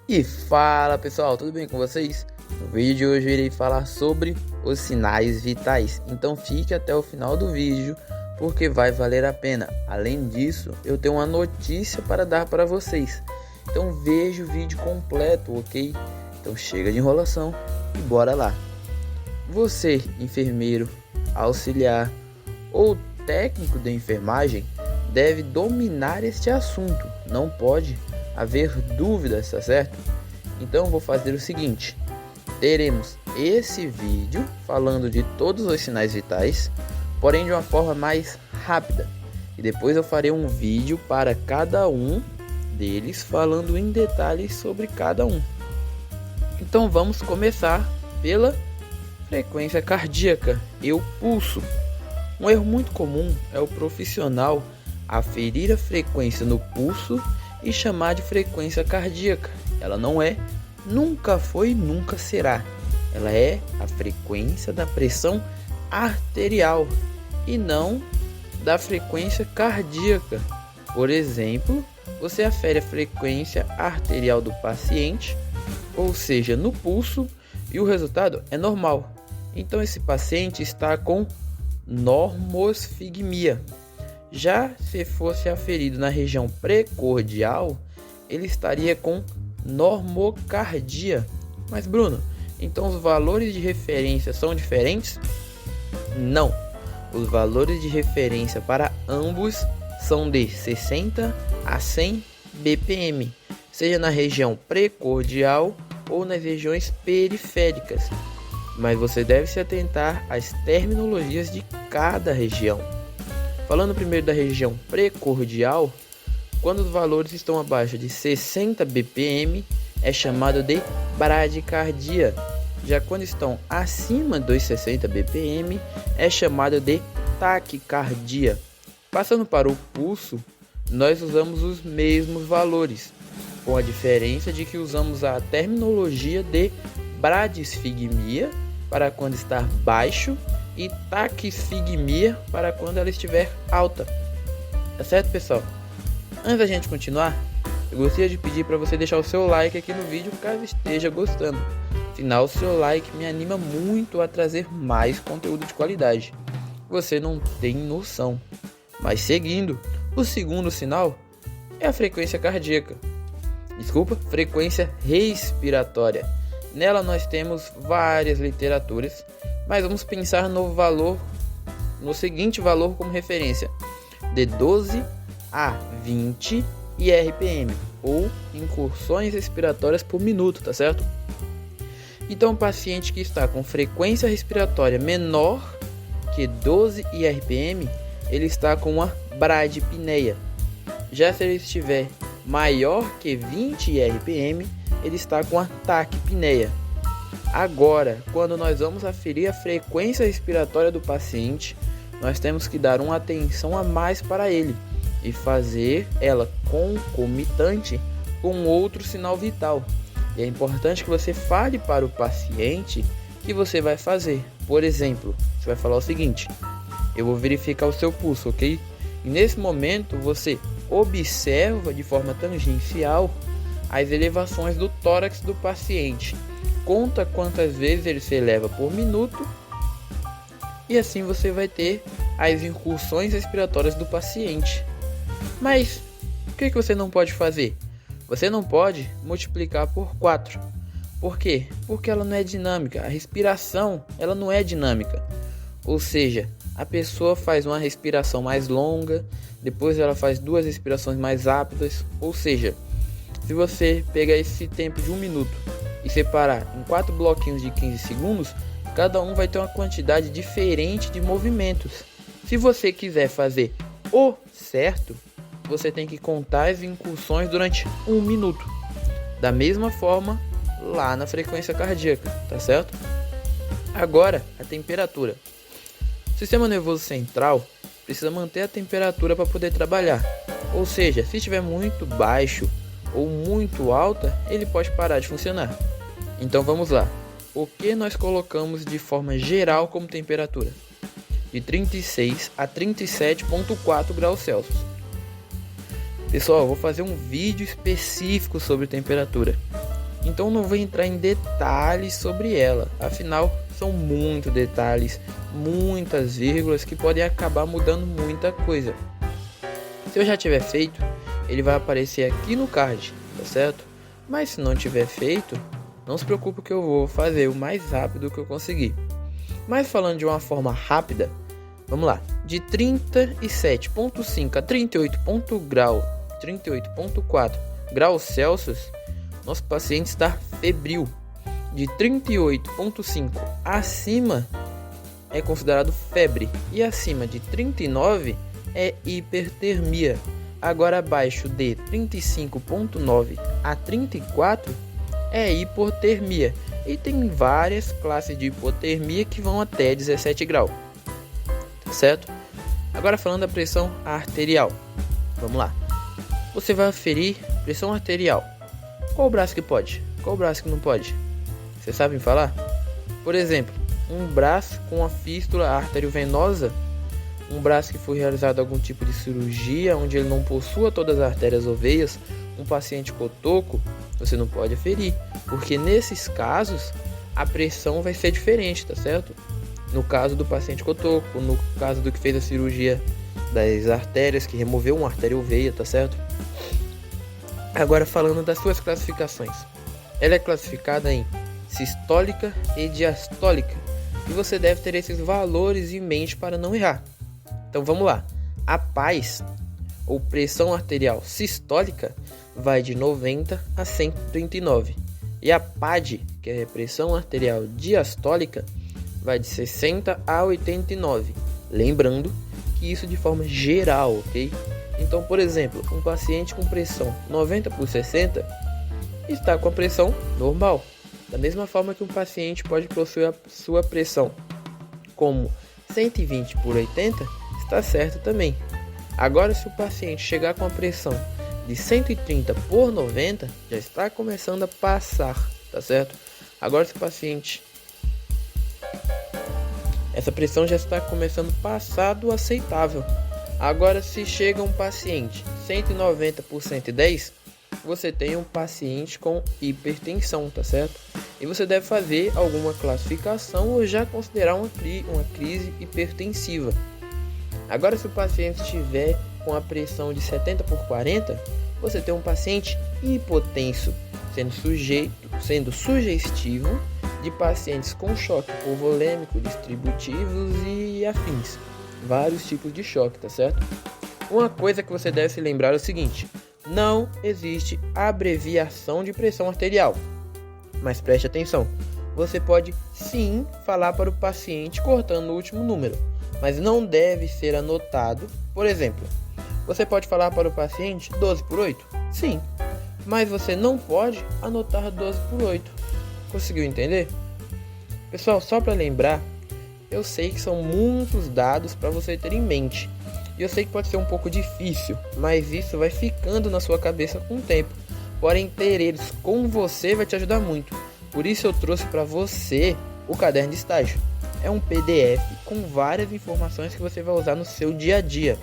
E fala pessoal, tudo bem com vocês? No vídeo de hoje eu irei falar sobre os sinais vitais, então fique até o final do vídeo porque vai valer a pena. Além disso, eu tenho uma notícia para dar para vocês, então veja o vídeo completo, ok? Então chega de enrolação e bora lá. Você, enfermeiro, auxiliar ou técnico de enfermagem, deve dominar este assunto, não pode haver dúvidas, tá certo? Então vou fazer o seguinte: teremos esse vídeo falando de todos os sinais vitais, porém de uma forma mais rápida, e depois eu farei um vídeo para cada um deles falando em detalhes sobre cada um. Então vamos começar pela frequência cardíaca e o pulso. Um erro muito comum é o profissional aferir a frequência no pulso e chamar de frequência cardíaca. Ela não é, nunca foi, nunca será. Ela é a frequência da pressão arterial e não da frequência cardíaca. Por exemplo, você afere a frequência arterial do paciente, ou seja, no pulso, e o resultado é normal. Então esse paciente está com normosfigmia. Já se fosse aferido na região precordial, ele estaria com normocardia. Mas Bruno, então os valores de referência são diferentes? Não, os valores de referência para ambos são de 60 a 100 bpm, seja na região precordial ou nas regiões periféricas. Mas você deve se atentar às terminologias de cada região. Falando primeiro da região precordial, quando os valores estão abaixo de 60 bpm, é chamado de bradicardia. Já quando estão acima dos 60 bpm, é chamado de taquicardia. Passando para o pulso, nós usamos os mesmos valores, com a diferença de que usamos a terminologia de bradisfigmia para quando está baixo e taquisfigmia para quando ela estiver alta. Tá certo, pessoal? Antes da gente continuar, eu gostaria de pedir para você deixar o seu like aqui no vídeo caso esteja gostando. Afinal, o seu like me anima muito a trazer mais conteúdo de qualidade. Você não tem noção. Mas seguindo, o segundo sinal é a frequência cardíaca. Frequência respiratória. Nela nós temos várias literaturas, mas vamos pensar no seguinte valor como referência: de 12 a 20 IRPM, ou incursões respiratórias por minuto, tá certo? Então, o paciente que está com frequência respiratória menor que 12 IRPM, ele está com uma bradipneia. Já se ele estiver maior que 20 IRPM, ele está com a taquipneia. Agora, quando nós vamos aferir a frequência respiratória do paciente, nós temos que dar uma atenção a mais para ele e fazer ela concomitante com outro sinal vital. E é importante que você fale para o paciente que você vai fazer. Por exemplo, você vai falar o seguinte: eu vou verificar o seu pulso, ok? E nesse momento você observa de forma tangencial as elevações do tórax do paciente. Conta quantas vezes ele se eleva por minuto e assim você vai ter as incursões respiratórias do paciente. Mas o que você não pode fazer? Você não pode multiplicar por 4. Por quê? Porque ela não é dinâmica. A respiração ela não é dinâmica. Ou seja, a pessoa faz uma respiração mais longa, depois ela faz 2 respirações mais rápidas. Ou seja, se você pegar esse tempo de 1 minuto e separar em 4 bloquinhos de 15 segundos, cada um vai ter uma quantidade diferente de movimentos. Se você quiser fazer o certo, você tem que contar as incursões durante 1 minuto. Da mesma forma, lá na frequência cardíaca, tá certo? Agora, a temperatura. O sistema nervoso central precisa manter a temperatura para poder trabalhar. Ou seja, se estiver muito baixo ou muito alta, ele pode parar de funcionar. Então vamos lá. O que nós colocamos de forma geral como temperatura? De 36 a 37,4 graus Celsius. Pessoal, eu vou fazer um vídeo específico sobre temperatura. Então não vou entrar em detalhes sobre ela, afinal são muitos detalhes, muitas vírgulas que podem acabar mudando muita coisa. Se eu já tiver feito, ele vai aparecer aqui no card, tá certo? Mas se não tiver feito, não se preocupe que eu vou fazer o mais rápido que eu conseguir. Mas falando de uma forma rápida, vamos lá. De 37,5 a 38,4 graus Celsius, nosso paciente está febril. De 38,5 acima é considerado febre e acima de 39 é hipertermia. Agora abaixo de 35,9 a 34 é hipotermia. E tem várias classes de hipotermia que vão até 17 graus. Certo? Agora falando da pressão arterial. Vamos lá. Você vai aferir pressão arterial. Qual o braço que pode? Qual o braço que não pode? Vocês sabem falar? Por exemplo, um braço com a fístula arteriovenosa, um braço que foi realizado algum tipo de cirurgia, onde ele não possua todas as artérias ou veias, um paciente cotoco, você não pode aferir, porque nesses casos a pressão vai ser diferente, tá certo? No caso do paciente cotoco, no caso do que fez a cirurgia das artérias, que removeu uma artéria ou veia, tá certo? Agora falando das suas classificações. Ela é classificada em sistólica e diastólica, e você deve ter esses valores em mente para não errar. Então vamos lá. A PAS, ou pressão arterial sistólica, vai de 90 a 139. E a PAD, que é a pressão arterial diastólica, vai de 60 a 89. Lembrando que isso de forma geral, ok? Então, por exemplo, um paciente com pressão 90 por 60 está com a pressão normal. Da mesma forma que um paciente pode possuir a sua pressão como 120 por 80, está certo também. Agora, se o paciente chegar com a pressão de 130 por 90, já está começando a passar, tá certo? Agora, se o paciente... essa pressão já está começando a passar do aceitável. Agora, se chega um paciente 190 por 110, você tem um paciente com hipertensão, tá certo? E você deve fazer alguma classificação ou já considerar uma crise hipertensiva. Agora, se o paciente estiver com a pressão de 70 por 40, você tem um paciente hipotenso, sendo sugestivo de pacientes com choque hipovolêmico, distributivos e afins. Vários tipos de choque, tá certo? Uma coisa que você deve se lembrar é o seguinte: não existe abreviação de pressão arterial. Mas preste atenção, você pode sim falar para o paciente cortando o último número, mas não deve ser anotado. Por exemplo, você pode falar para o paciente 12 por 8? Sim, mas você não pode anotar 12 por 8. Conseguiu entender? Pessoal, só para lembrar, eu sei que são muitos dados para você ter em mente. E eu sei que pode ser um pouco difícil, mas isso vai ficando na sua cabeça com o tempo. Porém, ter eles com você vai te ajudar muito. Por isso eu trouxe para você o caderno de estágio. É um PDF com várias informações que você vai usar no seu dia a dia.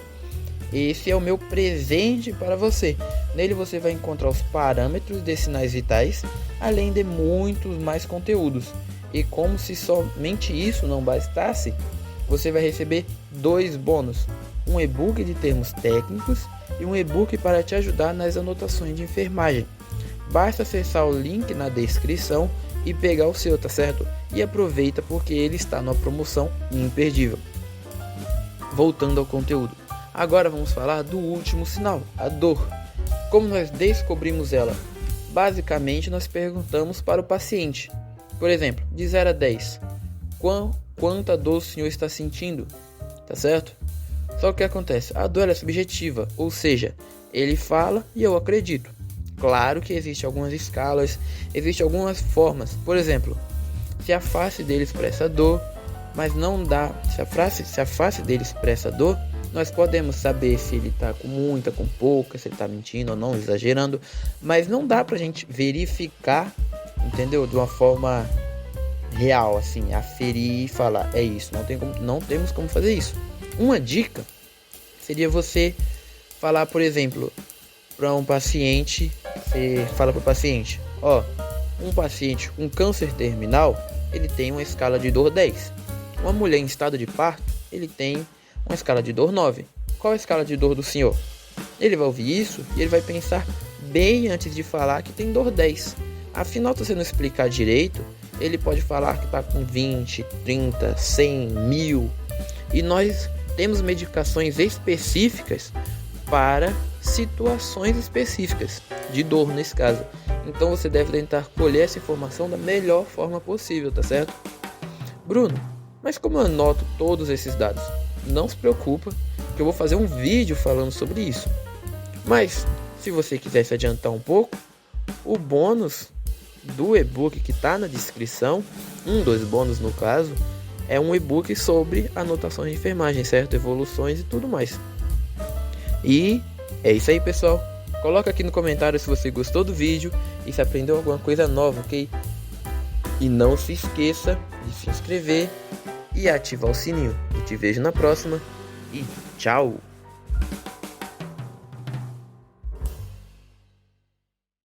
Esse é o meu presente para você. Nele você vai encontrar os parâmetros de sinais vitais, além de muitos mais conteúdos. E como se somente isso não bastasse, você vai receber 2 bônus: um e-book de termos técnicos e um e-book para te ajudar nas anotações de enfermagem. Basta acessar o link na descrição e pegar o seu, tá certo? E aproveita porque ele está numa promoção imperdível. Voltando ao conteúdo. Agora vamos falar do último sinal, a dor. Como nós descobrimos ela? Basicamente nós perguntamos para o paciente. Por exemplo, de 0 a 10, quanta dor o senhor está sentindo? Tá certo? Só que o que acontece? A dor é subjetiva, ou seja, ele fala e eu acredito. Claro que existem algumas escalas, existem algumas formas. Por exemplo, se a face dele expressa dor, mas não dá. Se a face dele expressa dor, nós podemos saber se ele está com muita, com pouca, se ele está mentindo ou não, exagerando. Mas não dá pra gente verificar, entendeu? De uma forma real, assim, aferir e falar, é isso. Não temos como fazer isso. Uma dica seria você falar, por exemplo, para um paciente, você fala para o paciente, Um paciente com câncer terminal, ele tem uma escala de dor 10. Uma mulher em estado de parto, ele tem uma escala de dor 9. Qual a escala de dor do senhor? Ele vai ouvir isso e ele vai pensar bem antes de falar que tem dor 10. Afinal, se você não explicar direito, ele pode falar que está com 20, 30, 100, 1000. E nós temos medicações específicas para situações específicas, de dor nesse caso. Então você deve tentar colher essa informação da melhor forma possível, tá certo? Bruno, mas como eu anoto todos esses dados? Não se preocupa, que eu vou fazer um vídeo falando sobre isso. Mas, se você quiser se adiantar um pouco, o bônus do e-book que está na descrição, um dos bônus no caso, é um e-book sobre anotações de enfermagem, certo? Evoluções e tudo mais. E é isso aí, pessoal. Coloca aqui no comentário se você gostou do vídeo e se aprendeu alguma coisa nova, ok? E não se esqueça de se inscrever e ativar o sininho. Eu te vejo na próxima e tchau!